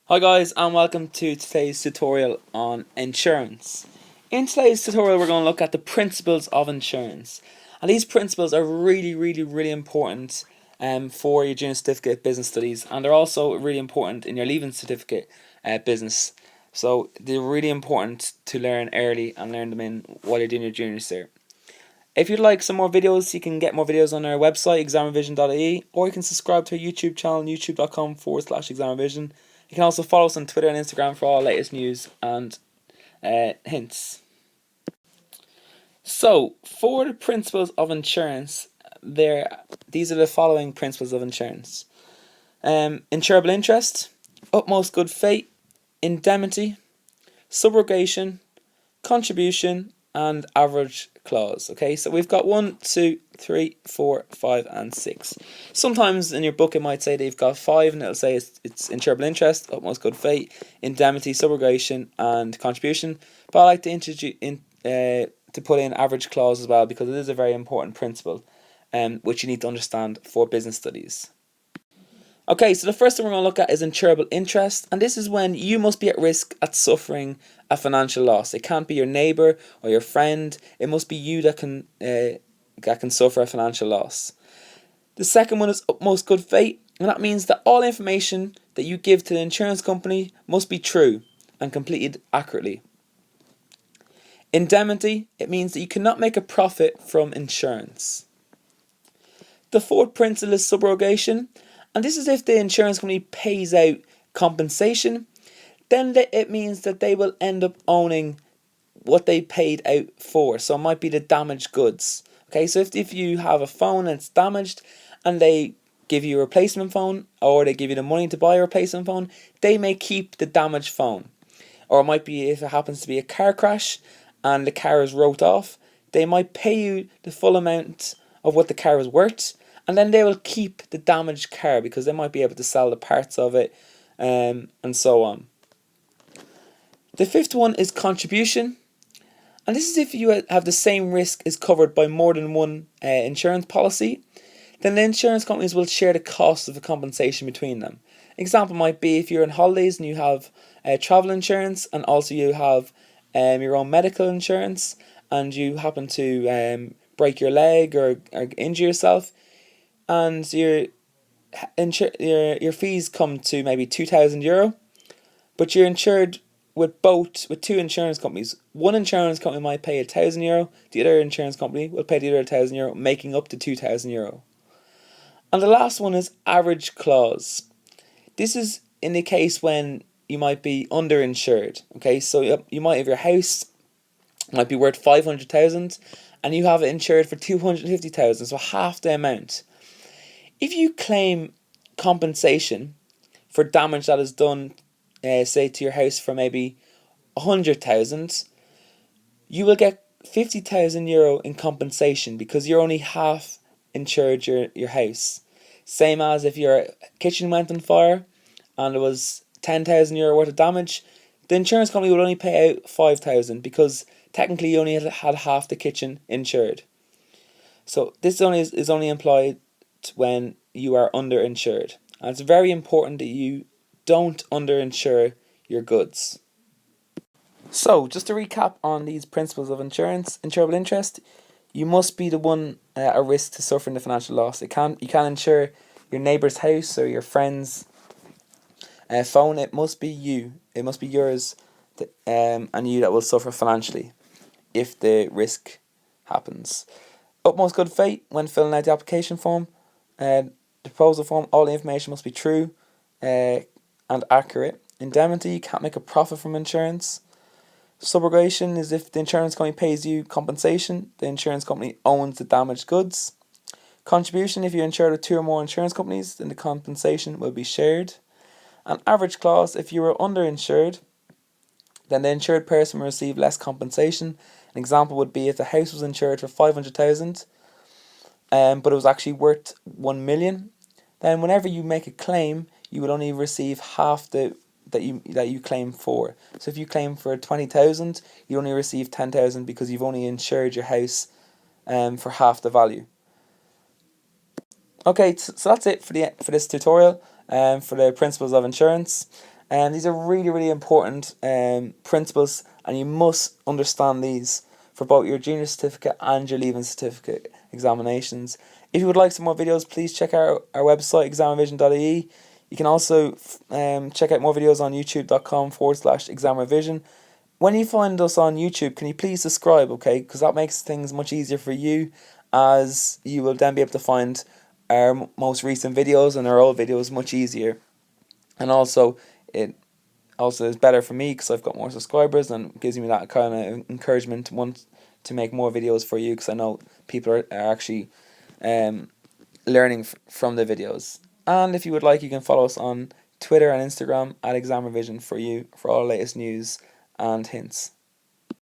Hi guys, and welcome to today's tutorial on insurance. In today's tutorial we're going to look at the principles of insurance, and these principles are really important for your junior certificate business studies, and they're also really important in your leaving certificate business. So they're really important to learn early and learn them in while you're doing your junior cert. If you'd like some more videos, you can get more videos on our website, examrevision.ie, or you can subscribe to our YouTube channel, youtube.com/examrevision. You can also follow us on Twitter and Instagram for all latest news and hints. So, for the principles of insurance, these are the following principles of insurance. Insurable interest, utmost good faith, indemnity, subrogation, contribution, and average clause. Okay, so we've got 1, 2, 3, 4, 5, and 6. Sometimes in your book it might say that you've got 5, and it'll say it's insurable interest, utmost good faith, indemnity, subrogation, and contribution. But I like to to put in average clause as well, because it is a very important principle, which you need to understand for business studies. Okay, so the first thing we're going to look at is insurable interest, and this is when you must be at risk at suffering a financial loss. It can't be your neighbour or your friend. It must be you that can suffer a financial loss. The second one is utmost good faith, and that means that all information that you give to the insurance company must be true and completed accurately. Indemnity, it means that you cannot make a profit from insurance. The fourth principle is subrogation, and this is if the insurance company pays out compensation, then it means that they will end up owning what they paid out for. So it might be the damaged goods. Okay, so if you have a phone and it's damaged and they give you a replacement phone, or they give you the money to buy a replacement phone, they may keep the damaged phone. Or it might be if it happens to be a car crash and the car is wrote off, they might pay you the full amount of what the car is worth, and then they will keep the damaged car because they might be able to sell the parts of it, and so on. The fifth one is contribution, and this is if you have the same risk is covered by more than one insurance policy, then the insurance companies will share the cost of the compensation between them. Example might be if you're on holidays and you have travel insurance, and also you have your own medical insurance, and you happen to break your leg or injure yourself, and your fees come to maybe €2,000, but you're insured with two insurance companies. One insurance company might pay €1,000, the other insurance company will pay the other €1,000, making up to €2,000. And the last one is average clause. This is in the case when you might be underinsured. Okay, so you might have your house might be worth 500,000, and you have it insured for 250,000, so half the amount. If you claim compensation for damage that is done, say to your house for maybe 100,000, you will get €50,000 in compensation because you're only half insured your house. Same as if your kitchen went on fire and it was €10,000 worth of damage, the insurance company will only pay out 5,000 because technically you only had half the kitchen insured. So this is only employed when you are underinsured, and it's very important that you don't underinsure your goods. So just to recap on these principles of insurance, insurable interest, you must be the one at risk to suffering the financial loss. You can't insure your neighbour's house or your friend's phone. It must be you. It must be yours, and you that will suffer financially if the risk happens. Utmost good faith when filling out the application form, the proposal form. All the information must be true and accurate. Indemnity, you can't make a profit from insurance. Subrogation is if the insurance company pays you compensation, the insurance company owns the damaged goods. Contribution, if you're insured with 2 or more insurance companies, then the compensation will be shared. And average clause, if you were underinsured, then the insured person will receive less compensation. An example would be if the house was insured for 500,000, but it was actually worth 1 million, then whenever you make a claim, you will only receive half that you claim for. So if you claim for 20,000, you only receive 10,000 because you've only insured your house for half the value. Okay, so that's it for this tutorial for the principles of insurance. And these are really, really important principles, and you must understand these for both your junior certificate and your leaving certificate examinations. If you would like some more videos, please check out our website, examrevision.ie. You can also check out more videos on youtube.com/examrevision. When you find us on YouTube, can you please subscribe, okay? Because that makes things much easier for you, as you will then be able to find our most recent videos and our old videos much easier. And also, it also is better for me because I've got more subscribers, and gives me that kind of encouragement to want to make more videos for you, because I know people are actually learning from the videos. And if you would like, you can follow us on Twitter and Instagram at Exam Revision for all the latest news and hints.